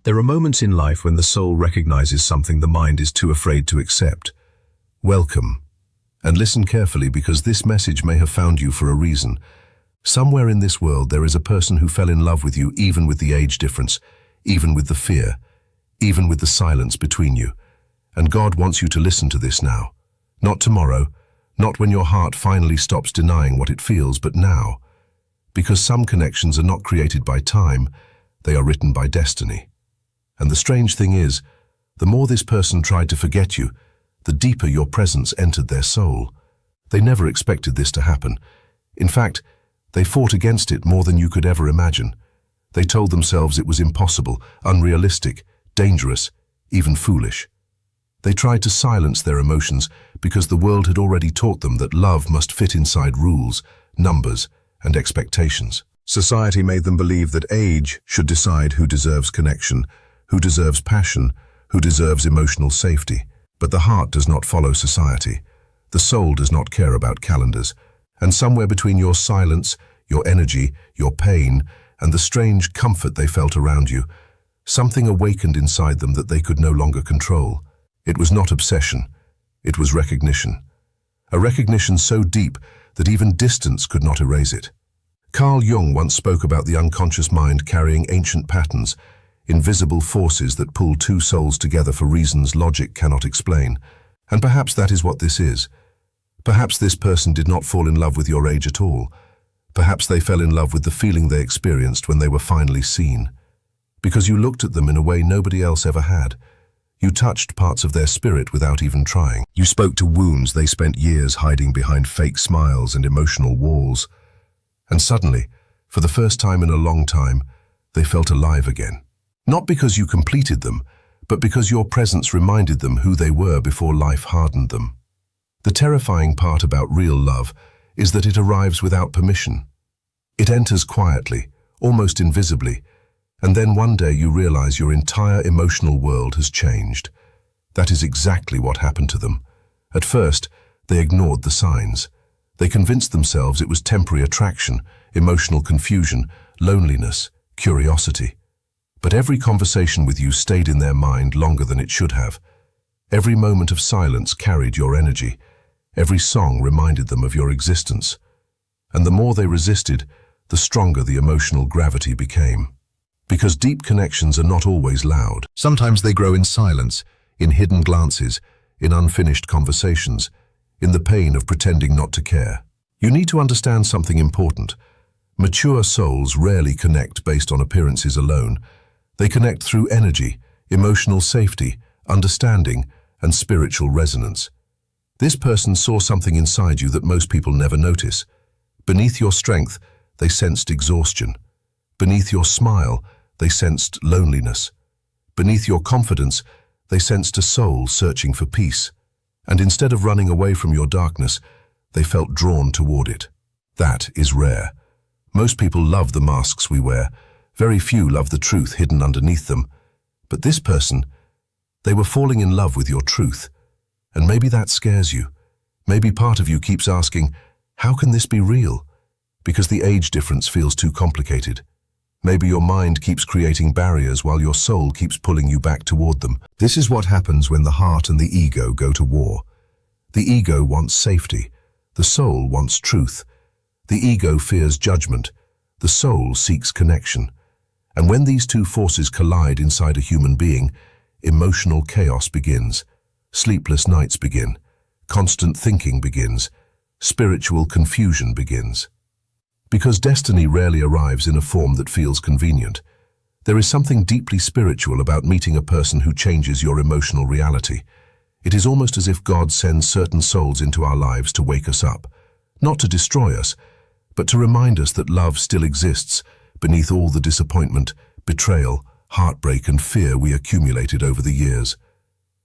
There are moments in life when the soul recognizes something the mind is too afraid to accept. Welcome. And listen carefully, because this message may have found you for a reason. Somewhere in this world there is a person who fell in love with you, even with the age difference, even with the fear, even with the silence between you. And God wants you to listen to this now. Not tomorrow, not when your heart finally stops denying what it feels, but now. Because some connections are not created by time, they are written by destiny. And the strange thing is, the more this person tried to forget you, the deeper your presence entered their soul. They never expected this to happen. In fact, they fought against it more than you could ever imagine. They told themselves it was impossible, unrealistic, dangerous, even foolish. They tried to silence their emotions because the world had already taught them that love must fit inside rules, numbers, and expectations. Society made them believe that age should decide who deserves connection, who deserves passion, who deserves emotional safety. But the heart does not follow society. The soul does not care about calendars. And somewhere between your silence, your energy, your pain, and the strange comfort they felt around you, something awakened inside them that they could no longer control. It was not obsession. It was recognition. A recognition so deep that even distance could not erase it. Carl Jung once spoke about the unconscious mind carrying ancient patterns, invisible forces that pull two souls together for reasons logic cannot explain. And perhaps that is what this is. Perhaps this person did not fall in love with your age at all. Perhaps they fell in love with the feeling they experienced when they were finally seen. Because you looked at them in a way nobody else ever had. You touched parts of their spirit without even trying. You spoke to wounds they spent years hiding behind fake smiles and emotional walls. And suddenly, for the first time in a long time, they felt alive again. Not because you completed them, but because your presence reminded them who they were before life hardened them. The terrifying part about real love is that it arrives without permission. It enters quietly, almost invisibly, and then one day you realize your entire emotional world has changed. That is exactly what happened to them. At first, they ignored the signs. They convinced themselves it was temporary attraction, emotional confusion, loneliness, curiosity. But every conversation with you stayed in their mind longer than it should have. Every moment of silence carried your energy. Every song reminded them of your existence. And the more they resisted, the stronger the emotional gravity became. Because deep connections are not always loud. Sometimes they grow in silence, in hidden glances, in unfinished conversations, in the pain of pretending not to care. You need to understand something important. Mature souls rarely connect based on appearances alone. They connect through energy, emotional safety, understanding, and spiritual resonance. This person saw something inside you that most people never notice. Beneath your strength, they sensed exhaustion. Beneath your smile, they sensed loneliness. Beneath your confidence, they sensed a soul searching for peace. And instead of running away from your darkness, they felt drawn toward it. That is rare. Most people love the masks we wear. Very few love the truth hidden underneath them. But this person, they were falling in love with your truth. And maybe that scares you. Maybe part of you keeps asking, how can this be real? Because the age difference feels too complicated. Maybe your mind keeps creating barriers while your soul keeps pulling you back toward them. This is what happens when the heart and the ego go to war. The ego wants safety. The soul wants truth. The ego fears judgment. The soul seeks connection. And when these two forces collide inside a human being, emotional chaos begins. Sleepless nights begin. Constant thinking begins. Spiritual confusion begins. Because destiny rarely arrives in a form that feels convenient. There is something deeply spiritual about meeting a person who changes your emotional reality. It is almost as if God sends certain souls into our lives to wake us up, not to destroy us, but to remind us that love still exists beneath all the disappointment, betrayal, heartbreak, and fear we accumulated over the years.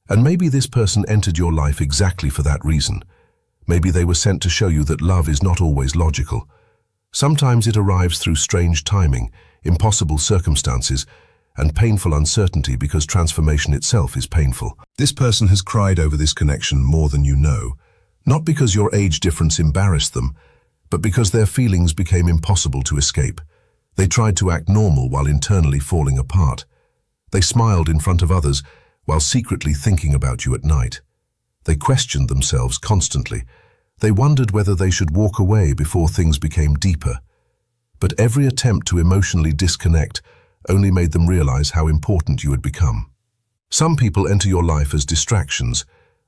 And maybe this person entered your life exactly for that reason. Maybe they were sent to show you that love is not always logical. Sometimes it arrives through strange timing, impossible circumstances, and painful uncertainty because transformation itself is painful. This person has cried over this connection more than you know, not because your age difference embarrassed them, but because their feelings became impossible to escape. They tried to act normal while internally falling apart. They smiled in front of others while secretly thinking about you at night. They questioned themselves constantly. They wondered whether they should walk away before things became deeper. But every attempt to emotionally disconnect only made them realize how important you had become. Some people enter your life as distractions.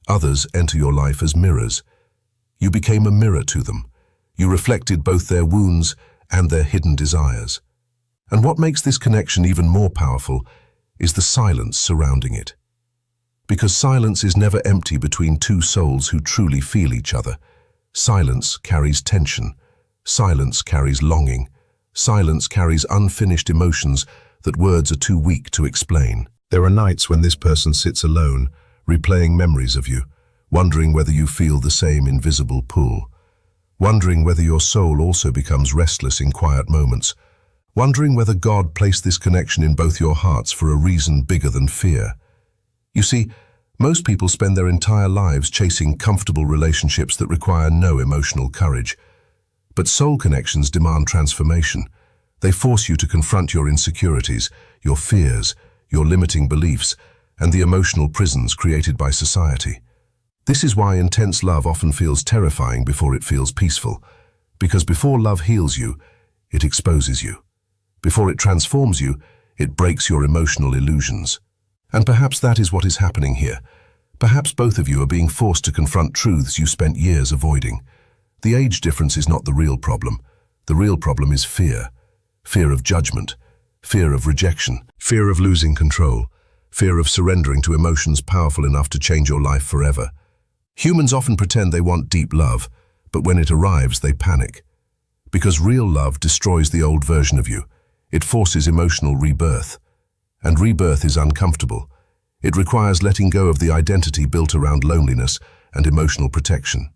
Others enter your life as mirrors. You became a mirror to them. You reflected both their wounds and their hidden desires. And what makes this connection even more powerful is the silence surrounding it. Because silence is never empty between two souls who truly feel each other. Silence carries tension. Silence carries longing. Silence carries unfinished emotions that words are too weak to explain. There are nights when this person sits alone, replaying memories of you, wondering whether you feel the same invisible pull, wondering whether your soul also becomes restless in quiet moments, wondering whether God placed this connection in both your hearts for a reason bigger than fear. You see, most people spend their entire lives chasing comfortable relationships that require no emotional courage. But soul connections demand transformation. They force you to confront your insecurities, your fears, your limiting beliefs, and the emotional prisons created by society. This is why intense love often feels terrifying before it feels peaceful. Because before love heals you, it exposes you. Before it transforms you, it breaks your emotional illusions. And perhaps that is what is happening here. Perhaps both of you are being forced to confront truths you spent years avoiding. The age difference is not the real problem. The real problem is fear. Fear of judgment. Fear of rejection. Fear of losing control. Fear of surrendering to emotions powerful enough to change your life forever. Humans often pretend they want deep love, but when it arrives, they panic. Because real love destroys the old version of you. It forces emotional rebirth. And rebirth is uncomfortable. It requires letting go of the identity built around loneliness and emotional protection.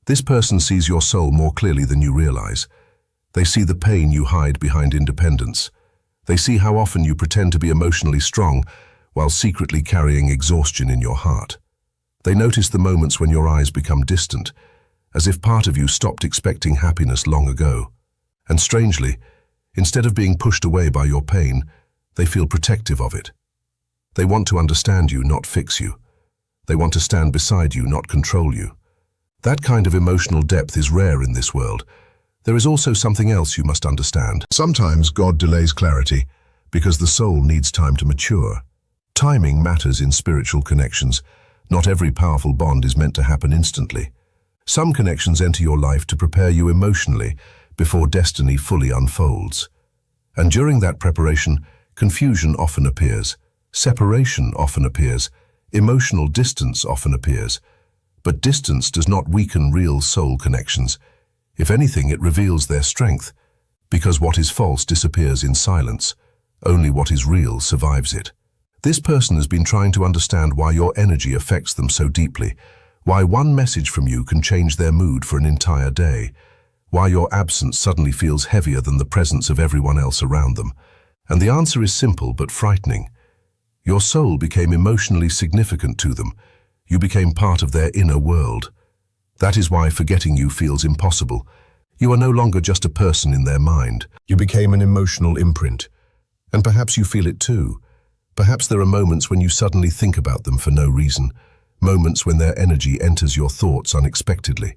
This person sees your soul more clearly than you realize. They see the pain you hide behind independence. They see how often you pretend to be emotionally strong while secretly carrying exhaustion in your heart. They notice the moments when your eyes become distant, as if part of you stopped expecting happiness long ago. And strangely, instead of being pushed away by your pain, they feel protective of it. They want to understand you, not fix you. They want to stand beside you, not control you. That kind of emotional depth is rare in this world. There is also something else you must understand. Sometimes God delays clarity because the soul needs time to mature. Timing matters in spiritual connections. Not every powerful bond is meant to happen instantly. Some connections enter your life to prepare you emotionally before destiny fully unfolds. And during that preparation, confusion often appears. Separation often appears. Emotional distance often appears. But distance does not weaken real soul connections. If anything, it reveals their strength, because what is false disappears in silence. Only what is real survives it. This person has been trying to understand why your energy affects them so deeply, why one message from you can change their mood for an entire day, why your absence suddenly feels heavier than the presence of everyone else around them. And the answer is simple but frightening. Your soul became emotionally significant to them. You became part of their inner world. That is why forgetting you feels impossible. You are no longer just a person in their mind. You became an emotional imprint. And perhaps you feel it too. Perhaps there are moments when you suddenly think about them for no reason. Moments when their energy enters your thoughts unexpectedly.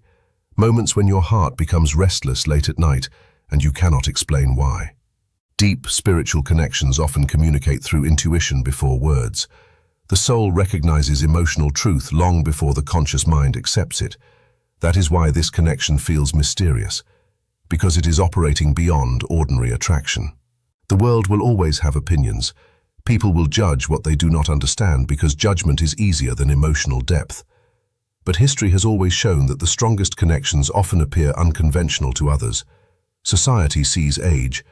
Moments when your heart becomes restless late at night and you cannot explain why. Deep spiritual connections often communicate through intuition before words. The soul recognizes emotional truth long before the conscious mind accepts it. That is why this connection feels mysterious, because it is operating beyond ordinary attraction. The world will always have opinions. People will judge what they do not understand because judgment is easier than emotional depth. But history has always shown that the strongest connections often appear unconventional to others. Society sees age.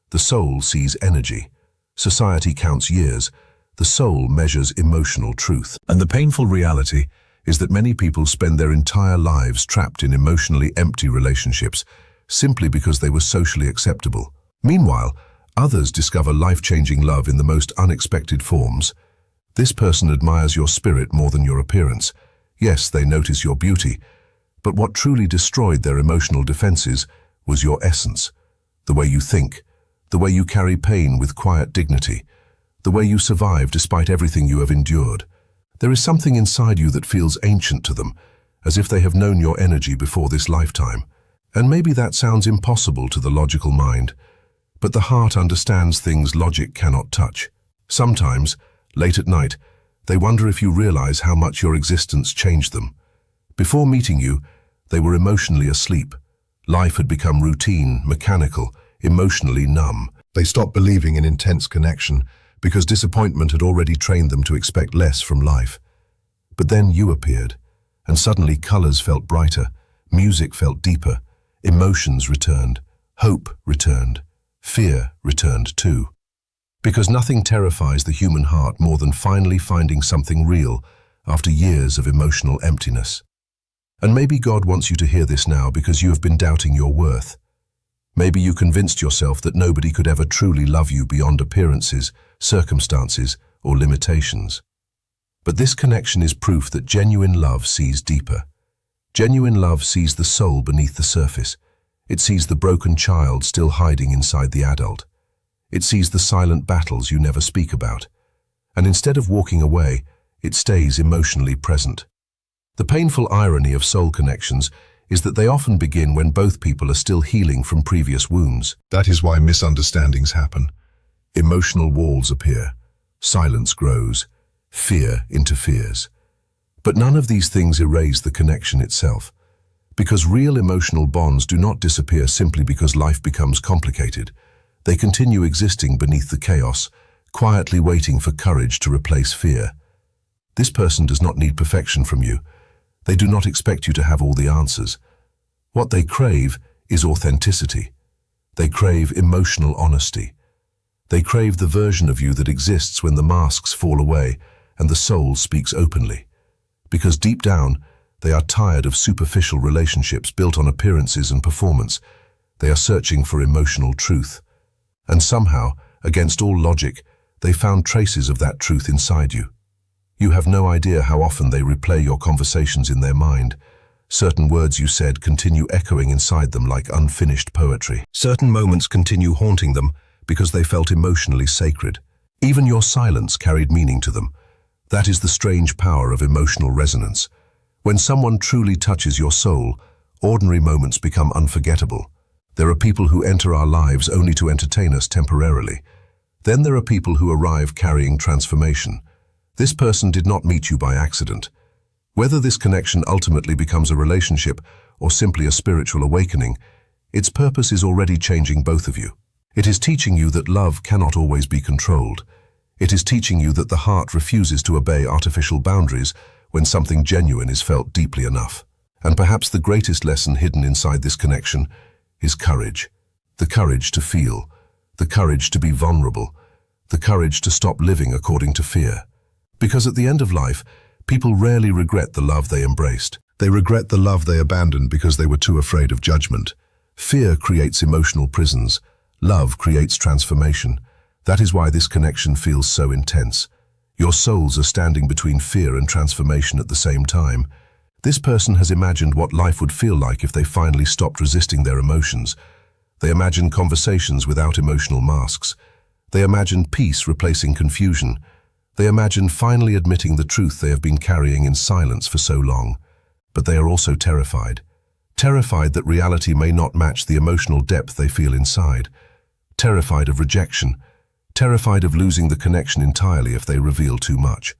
The soul sees energy. Society counts years. The soul measures emotional truth. And the painful reality is that many people spend their entire lives trapped in emotionally empty relationships simply because they were socially acceptable. Meanwhile, others discover life-changing love in the most unexpected forms. This person admires your spirit more than your appearance. Yes, they notice your beauty, but what truly destroyed their emotional defenses was your essence, the way you think, the way you carry pain with quiet dignity, the way you survive despite everything you have endured. There is something inside you that feels ancient to them, as if they have known your energy before this lifetime. And maybe that sounds impossible to the logical mind, but the heart understands things logic cannot touch. Sometimes, late at night, they wonder if you realize how much your existence changed them. Before meeting you, they were emotionally asleep. Life had become routine, mechanical, emotionally numb. They stopped believing in intense connection because disappointment had already trained them to expect less from life. But then you appeared, and suddenly colors felt brighter, music felt deeper, emotions returned, hope returned, fear returned too. Because nothing terrifies the human heart more than finally finding something real after years of emotional emptiness. And maybe God wants you to hear this now because you have been doubting your worth. Maybe you convinced yourself that nobody could ever truly love you beyond appearances, circumstances, or limitations. But this connection is proof that genuine love sees deeper. Genuine love sees the soul beneath the surface. It sees the broken child still hiding inside the adult. It sees the silent battles you never speak about. And instead of walking away, it stays emotionally present. The painful irony of soul connections is that they often begin when both people are still healing from previous wounds. That is why misunderstandings happen. Emotional walls appear. Silence grows. Fear interferes. But none of these things erase the connection itself. Because real emotional bonds do not disappear simply because life becomes complicated. They continue existing beneath the chaos, quietly waiting for courage to replace fear. This person does not need perfection from you. They do not expect you to have all the answers. What they crave is authenticity. They crave emotional honesty. They crave the version of you that exists when the masks fall away and the soul speaks openly. Because deep down, they are tired of superficial relationships built on appearances and performance. They are searching for emotional truth. And somehow, against all logic, they found traces of that truth inside you. You have no idea how often they replay your conversations in their mind. Certain words you said continue echoing inside them like unfinished poetry. Certain moments continue haunting them because they felt emotionally sacred. Even your silence carried meaning to them. That is the strange power of emotional resonance. When someone truly touches your soul, ordinary moments become unforgettable. There are people who enter our lives only to entertain us temporarily. Then there are people who arrive carrying transformation. This person did not meet you by accident. Whether this connection ultimately becomes a relationship or simply a spiritual awakening, its purpose is already changing both of you. It is teaching you that love cannot always be controlled. It is teaching you that the heart refuses to obey artificial boundaries when something genuine is felt deeply enough. And perhaps the greatest lesson hidden inside this connection is courage. The courage to feel, the courage to be vulnerable, the courage to stop living according to fear. Because at the end of life, people rarely regret the love they embraced. They regret the love they abandoned because they were too afraid of judgment. Fear creates emotional prisons. Love creates transformation. That is why this connection feels so intense. Your souls are standing between fear and transformation at the same time. This person has imagined what life would feel like if they finally stopped resisting their emotions. They imagine conversations without emotional masks. They imagine peace replacing confusion. They imagine finally admitting the truth they have been carrying in silence for so long. But they are also terrified. Terrified that reality may not match the emotional depth they feel inside. Terrified of rejection. Terrified of losing the connection entirely if they reveal too much.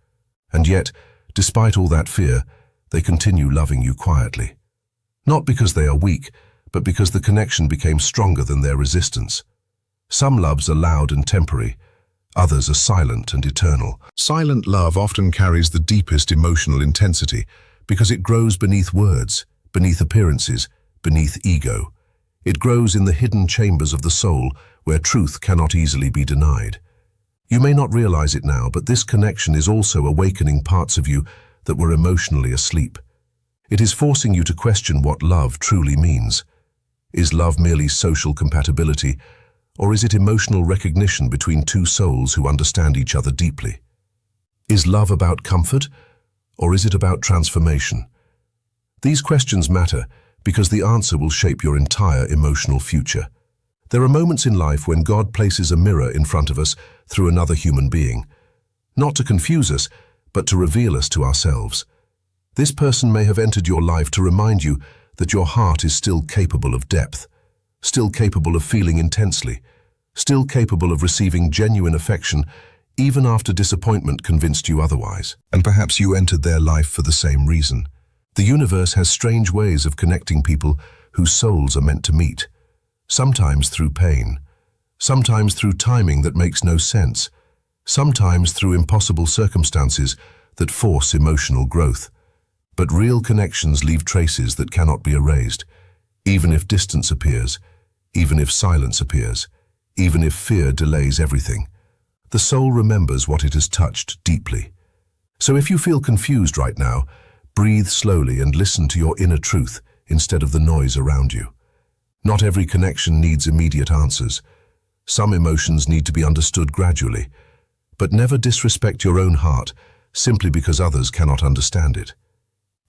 And yet, despite all that fear, they continue loving you quietly. Not because they are weak, but because the connection became stronger than their resistance. Some loves are loud and temporary. Others are silent and eternal. Silent love often carries the deepest emotional intensity because it grows beneath words, beneath appearances, beneath ego. It grows in the hidden chambers of the soul where truth cannot easily be denied. You may not realize it now, but this connection is also awakening parts of you that were emotionally asleep. It is forcing you to question what love truly means. Is love merely social compatibility, or is it emotional recognition between two souls who understand each other deeply? Is love about comfort, or is it about transformation? These questions matter because the answer will shape your entire emotional future. There are moments in life when God places a mirror in front of us through another human being, not to confuse us, but to reveal us to ourselves. This person may have entered your life to remind you that your heart is still capable of depth, still capable of feeling intensely, still capable of receiving genuine affection even after disappointment convinced you otherwise. And perhaps you entered their life for the same reason. The universe has strange ways of connecting people whose souls are meant to meet, sometimes through pain, sometimes through timing that makes no sense, sometimes through impossible circumstances that force emotional growth. But real connections leave traces that cannot be erased, even if distance appears, even if silence appears, even if fear delays everything. The soul remembers what it has touched deeply. So if you feel confused right now, breathe slowly and listen to your inner truth instead of the noise around you. Not every connection needs immediate answers. Some emotions need to be understood gradually, but never disrespect your own heart simply because others cannot understand it.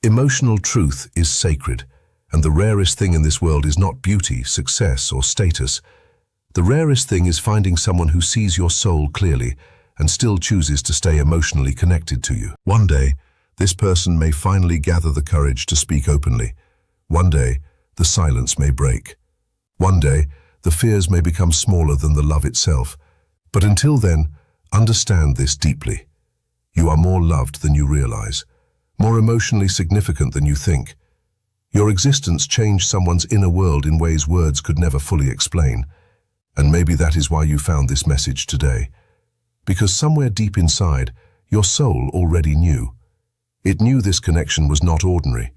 Emotional truth is sacred, and the rarest thing in this world is not beauty, success, or status. The rarest thing is finding someone who sees your soul clearly and still chooses to stay emotionally connected to you. One day, this person may finally gather the courage to speak openly. One day, the silence may break. One day, the fears may become smaller than the love itself. But until then, understand this deeply. You are more loved than you realize, more emotionally significant than you think. Your existence changed someone's inner world in ways words could never fully explain. And maybe that is why you found this message today. Because somewhere deep inside, your soul already knew. It knew this connection was not ordinary.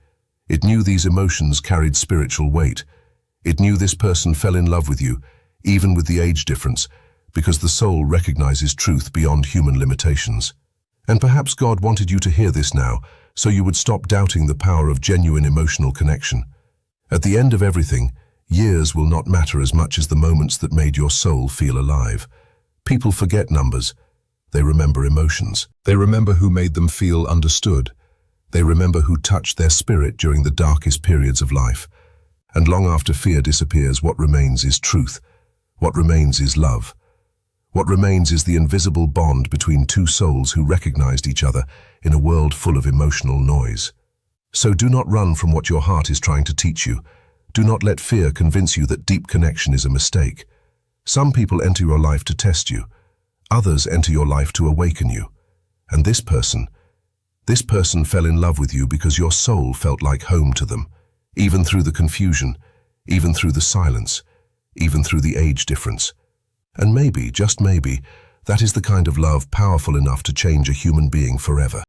It knew these emotions carried spiritual weight. It knew this person fell in love with you, even with the age difference, because the soul recognizes truth beyond human limitations. And perhaps God wanted you to hear this now, so you would stop doubting the power of genuine emotional connection. At the end of everything, years will not matter as much as the moments that made your soul feel alive. People forget numbers. They remember emotions. They remember who made them feel understood. They remember who touched their spirit during the darkest periods of life. And long after fear disappears, what remains is truth. What remains is love. What remains is the invisible bond between two souls who recognized each other in a world full of emotional noise. So do not run from what your heart is trying to teach you. Do not let fear convince you that deep connection is a mistake. Some people enter your life to test you. Others enter your life to awaken you. And this person fell in love with you because your soul felt like home to them, even through the confusion, even through the silence, even through the age difference. And maybe, just maybe, that is the kind of love powerful enough to change a human being forever.